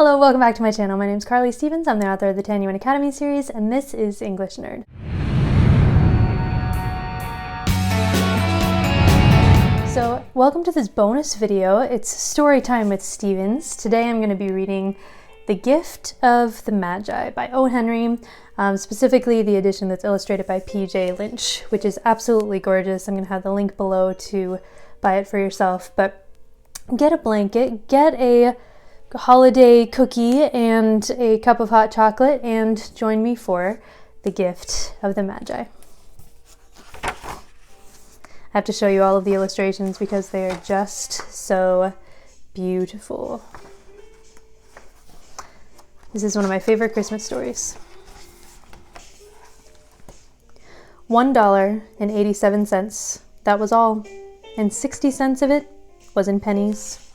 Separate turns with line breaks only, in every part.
Hello, welcome back to my channel. My name is Carly Stevens. I'm the author of the 10 UN Academy series, and this is English Nerd. So, welcome to this bonus video. It's story time with Stevens. Today I'm going to be reading The Gift of the Magi by O. Henry, specifically the edition that's illustrated by P.J. Lynch, which is absolutely gorgeous. I'm going to have the link below to buy it for yourself, but get a blanket, get a holiday cookie and a cup of hot chocolate, and join me for The Gift of the Magi. I have to show you all of the illustrations because they are just so beautiful. This is one of my favorite Christmas stories. $1.87, that was all, and 60 cents of it was in pennies.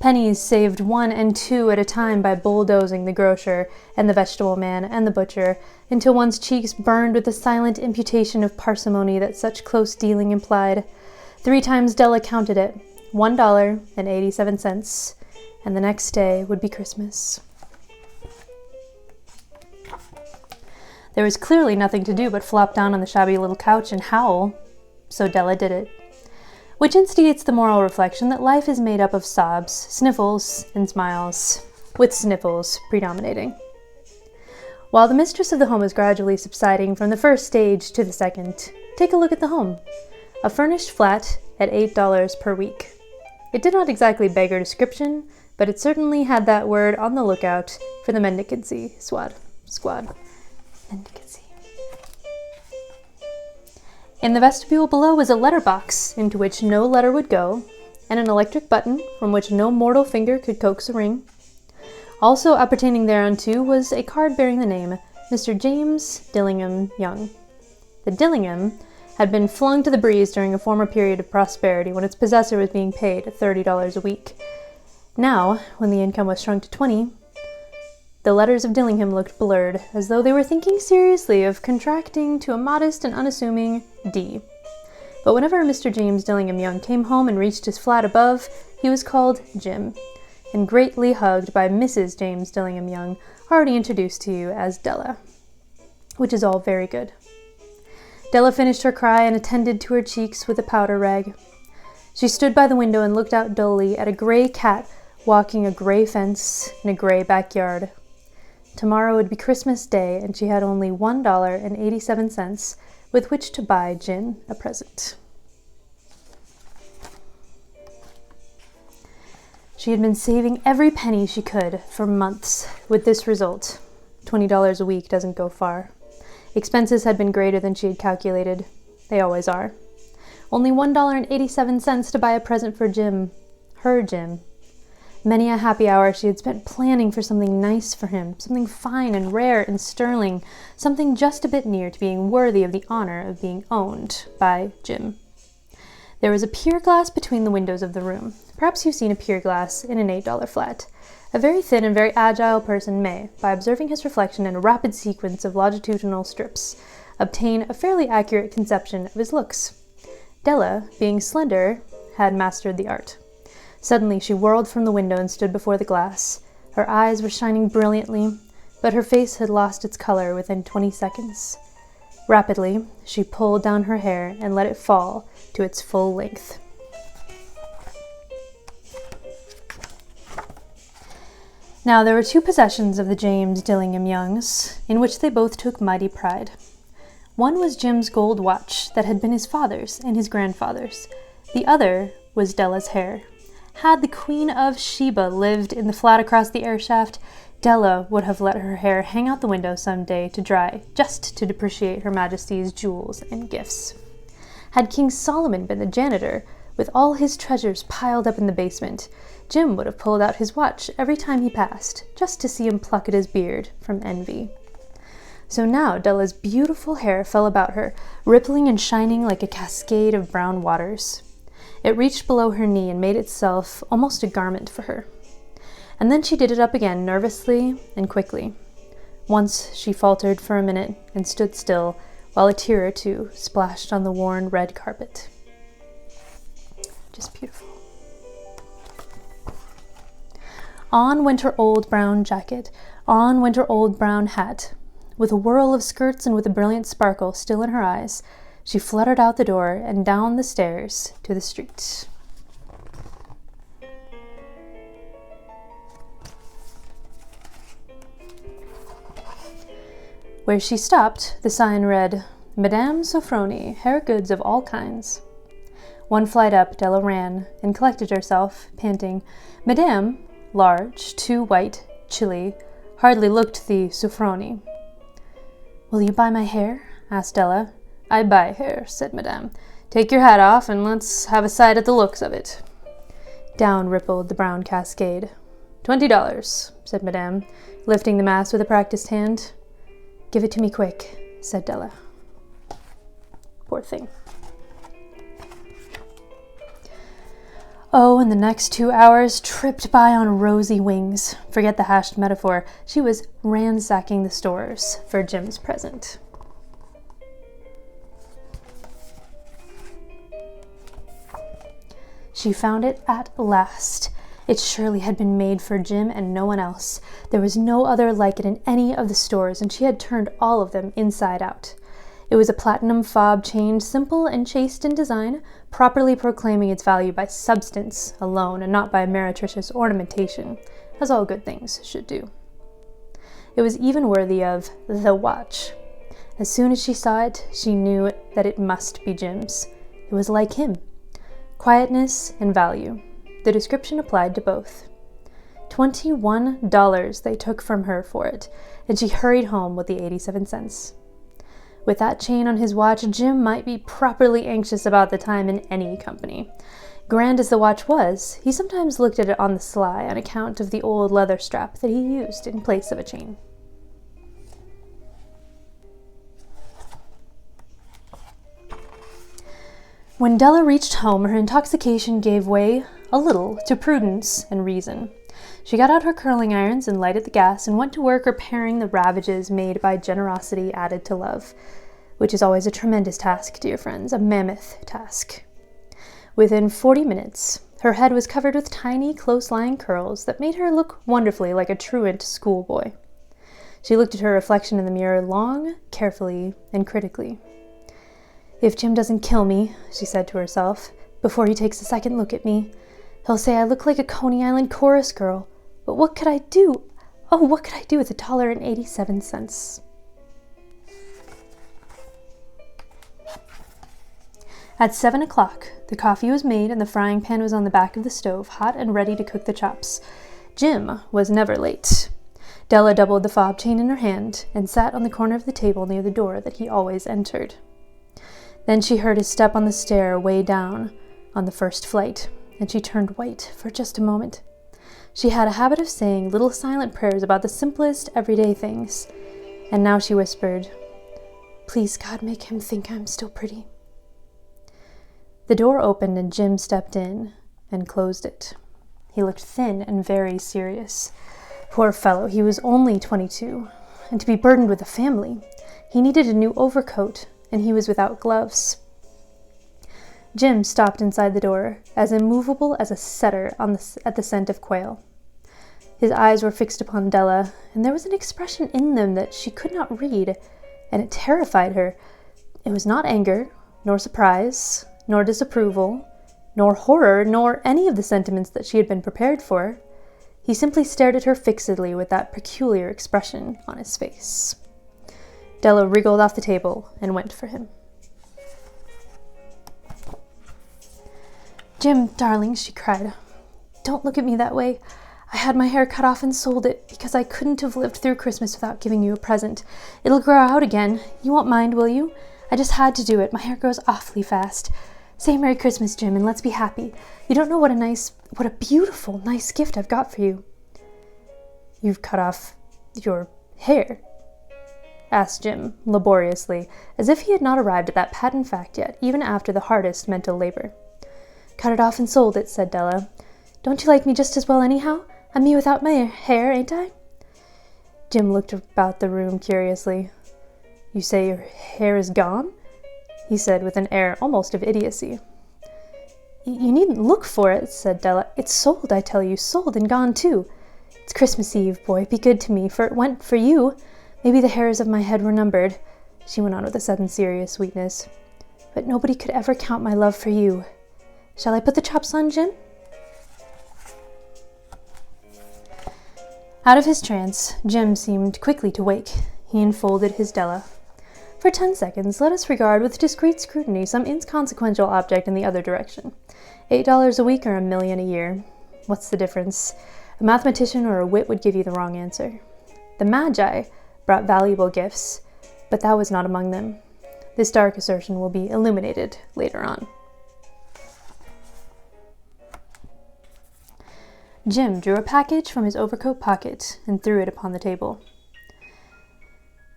Pennies saved 1 and 2 at a time by bulldozing the grocer and the vegetable man and the butcher until one's cheeks burned with the silent imputation of parsimony that such close dealing implied. 3 times Della counted it, $1.87, and the next day would be Christmas. There was clearly nothing to do but flop down on the shabby little couch and howl, so Della did it. Which instigates the moral reflection that life is made up of sobs, sniffles, and smiles, with sniffles predominating. While the mistress of the home is gradually subsiding from the first stage to the second, take a look at the home. A furnished flat at $8 per week. It did not exactly beg her description, but it certainly had that word on the lookout for the mendicancy squad. Mendicancy. In the vestibule below was a letterbox into which no letter would go, and an electric button from which no mortal finger could coax a ring. Also appertaining thereunto was a card bearing the name Mr. James Dillingham Young. The Dillingham had been flung to the breeze during a former period of prosperity when its possessor was being paid $30 a week. Now, when the income was shrunk to 20, the letters of Dillingham looked blurred, as though they were thinking seriously of contracting to a modest and unassuming D. But whenever Mr. James Dillingham Young came home and reached his flat above, he was called Jim, and greatly hugged by Mrs. James Dillingham Young, already introduced to you as Della, which is all very good. Della finished her cry and attended to her cheeks with a powder rag. She stood by the window and looked out dully at a gray cat walking a gray fence in a gray backyard. Tomorrow would be Christmas Day, and she had only $1.87 with which to buy Jim a present. She had been saving every penny she could for months, with this result. $20 a week doesn't go far. Expenses had been greater than she had calculated. They always are. Only $1.87 to buy a present for Jim. Her Jim. Many a happy hour she had spent planning for something nice for him, something fine and rare and sterling, something just a bit near to being worthy of the honor of being owned by Jim. There was a pier glass between the windows of the room. Perhaps you've seen a pier glass in an $8 flat. A very thin and very agile person may, by observing his reflection in a rapid sequence of longitudinal strips, obtain a fairly accurate conception of his looks. Della, being slender, had mastered the art. Suddenly she whirled from the window and stood before the glass. Her eyes were shining brilliantly, but her face had lost its color within 20 seconds. Rapidly, she pulled down her hair and let it fall to its full length. Now there were 2 possessions of the James Dillingham Youngs, in which they both took mighty pride. One was Jim's gold watch that had been his father's and his grandfather's. The other was Della's hair. Had the Queen of Sheba lived in the flat across the air shaft, Della would have let her hair hang out the window some day to dry, just to depreciate Her Majesty's jewels and gifts. Had King Solomon been the janitor, with all his treasures piled up in the basement, Jim would have pulled out his watch every time he passed, just to see him pluck at his beard from envy. So now Della's beautiful hair fell about her, rippling and shining like a cascade of brown waters. It reached below her knee and made itself almost a garment for her. And then she did it up again nervously and quickly. Once she faltered for a minute and stood still while a tear or two splashed on the worn red carpet. Just beautiful. On went her old brown jacket, on went her old brown hat. With a whirl of skirts and with a brilliant sparkle still in her eyes, she fluttered out the door and down the stairs to the street. Where she stopped, the sign read, Madame Sofronie, hair goods of all kinds. One flight up, Della ran and collected herself, panting. Madame, large, too white, chilly, hardly looked the Sofronie. Will you buy my hair? Asked Della. I buy hair, said Madame. Take your hat off and let's have a sight at the looks of it. Down rippled the brown cascade. $20, said Madame, lifting the mass with a practiced hand. Give it to me quick, said Della. Poor thing. Oh, and the next 2 hours tripped by on rosy wings. Forget the hashed metaphor. She was ransacking the stores for Jim's present. She found it at last. It surely had been made for Jim and no one else. There was no other like it in any of the stores, and she had turned all of them inside out. It was a platinum fob chain, simple and chaste in design, properly proclaiming its value by substance alone and not by meretricious ornamentation, as all good things should do. It was even worthy of the watch. As soon as she saw it, she knew that it must be Jim's. It was like him. Quietness and value. The description applied to both. $21 they took from her for it, and she hurried home with the 87 cents. With that chain on his watch, Jim might be properly anxious about the time in any company. Grand as the watch was, he sometimes looked at it on the sly on account of the old leather strap that he used in place of a chain. When Della reached home, her intoxication gave way a little to prudence and reason. She got out her curling irons and lighted the gas and went to work repairing the ravages made by generosity added to love, which is always a tremendous task, dear friends, a mammoth task. Within 40 minutes, her head was covered with tiny, close-lying curls that made her look wonderfully like a truant schoolboy. She looked at her reflection in the mirror long, carefully, and critically. If Jim doesn't kill me, she said to herself, before he takes a second look at me, he'll say I look like a Coney Island chorus girl. But what could I do? Oh, what could I do with $1.87? At 7 o'clock, the coffee was made and the frying pan was on the back of the stove, hot and ready to cook the chops. Jim was never late. Della doubled the fob chain in her hand and sat on the corner of the table near the door that he always entered. Then she heard his step on the stair way down on the first flight, and she turned white for just a moment. She had a habit of saying little silent prayers about the simplest everyday things, and now she whispered, "Please, God, make him think I'm still pretty." The door opened and Jim stepped in and closed it. He looked thin and very serious. Poor fellow, he was only 22, and to be burdened with a family. He needed a new overcoat, and he was without gloves. Jim stopped inside the door, as immovable as a setter at the scent of quail. His eyes were fixed upon Della, and there was an expression in them that she could not read, and it terrified her. It was not anger, nor surprise, nor disapproval, nor horror, nor any of the sentiments that she had been prepared for. He simply stared at her fixedly with that peculiar expression on his face. Della wriggled off the table and went for him. "Jim, darling," she cried, "don't look at me that way. I had my hair cut off and sold it because I couldn't have lived through Christmas without giving you a present. It'll grow out again. You won't mind, will you? I just had to do it. My hair grows awfully fast. Say Merry Christmas, Jim, and let's be happy. You don't know what a beautiful, nice gift I've got for you." "You've cut off your hair?" asked Jim, laboriously, as if he had not arrived at that patent fact yet, even after the hardest mental labor. "Cut it off and sold it," said Della. "Don't you like me just as well anyhow? I'm me without my hair, ain't I?" Jim looked about the room curiously. "You say your hair is gone?" he said with an air almost of idiocy. "You needn't look for it," said Della. "It's sold, I tell you, sold and gone too. It's Christmas Eve, boy. Be good to me, for it went for you. Maybe the hairs of my head were numbered," she went on with a sudden serious sweetness. "But nobody could ever count my love for you. Shall I put the chops on, Jim?" Out of his trance, Jim seemed quickly to wake. He enfolded his Della. "For 10 seconds, let us regard with discreet scrutiny some inconsequential object in the other direction. $8 a week or $1 million a year. What's the difference? A mathematician or a wit would give you the wrong answer. The Magi brought valuable gifts, but that was not among them. This dark assertion will be illuminated later on." Jim drew a package from his overcoat pocket and threw it upon the table.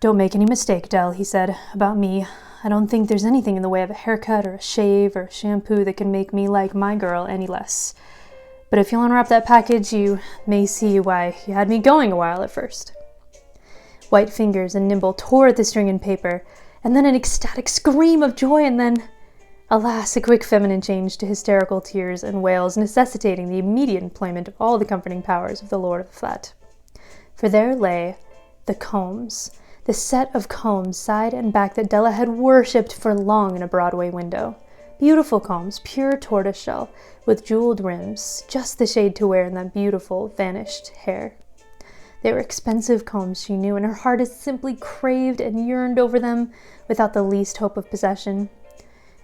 "Don't make any mistake, Dell," he said, "about me. I don't think there's anything in the way of a haircut or a shave or a shampoo that can make me like my girl any less. But if you'll unwrap that package, you may see why you had me going a while at first." White fingers and nimble tore at the string and paper, and then an ecstatic scream of joy, and then, alas, a quick feminine change to hysterical tears and wails, necessitating the immediate employment of all the comforting powers of the lord of the flat. For there lay the combs, the set of combs side and back that Della had worshipped for long in a Broadway window. Beautiful combs, pure tortoiseshell, with jeweled rims, just the shade to wear in that beautiful, vanished hair. They were expensive combs, she knew, and her heart had simply craved and yearned over them without the least hope of possession.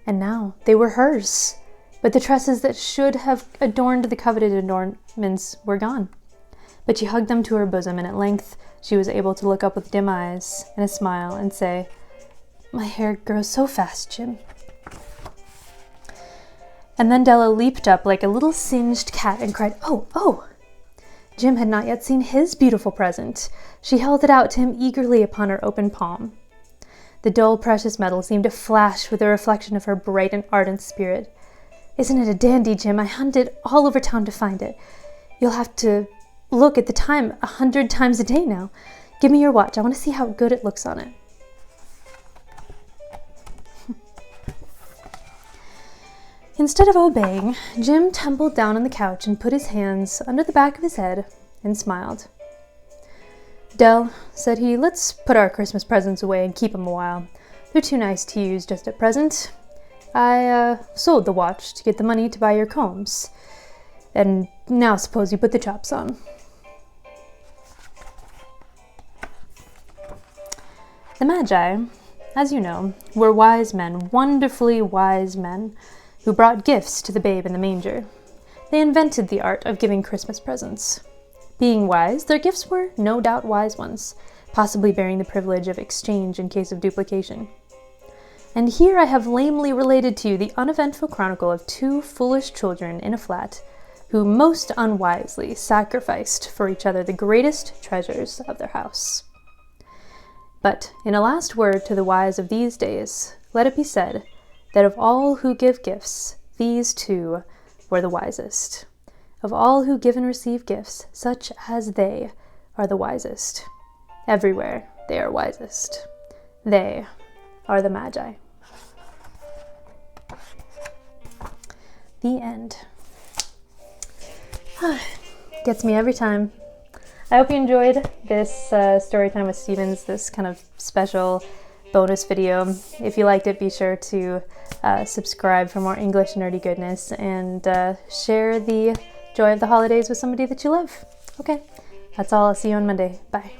And now they were hers, but the tresses that should have adorned the coveted adornments were gone. But she hugged them to her bosom, and at length she was able to look up with dim eyes and a smile and say, "My hair grows so fast, Jim." And then Della leaped up like a little singed cat and cried, "Oh, oh!" Jim had not yet seen his beautiful present. She held it out to him eagerly upon her open palm. The dull, precious metal seemed to flash with the reflection of her bright and ardent spirit. "Isn't it a dandy, Jim? I hunted all over town to find it. You'll have to look at the time 100 times a day now. Give me your watch. I want to see how good it looks on it." Instead of obeying, Jim tumbled down on the couch and put his hands under the back of his head and smiled. "Dell," said he, "let's put our Christmas presents away and keep 'em a while. They're too nice to use just at present. I sold the watch to get the money to buy your combs. And now suppose you put the chops on." The Magi, as you know, were wise men, wonderfully wise men, who brought gifts to the babe in the manger. They invented the art of giving Christmas presents. Being wise, their gifts were no doubt wise ones, possibly bearing the privilege of exchange in case of duplication. And here I have lamely related to you the uneventful chronicle of 2 foolish children in a flat who most unwisely sacrificed for each other the greatest treasures of their house. But in a last word to the wise of these days, let it be said that of all who give gifts, these 2 were the wisest. Of all who give and receive gifts, such as they are the wisest. Everywhere they are wisest. They are the Magi. The end. Gets me every time. I hope you enjoyed this Storytime with Stevens, this kind of special bonus video. If you liked it, be sure to subscribe for more English nerdy goodness, and share the joy of the holidays with somebody that you love. Okay, that's all. I'll see you on Monday. Bye.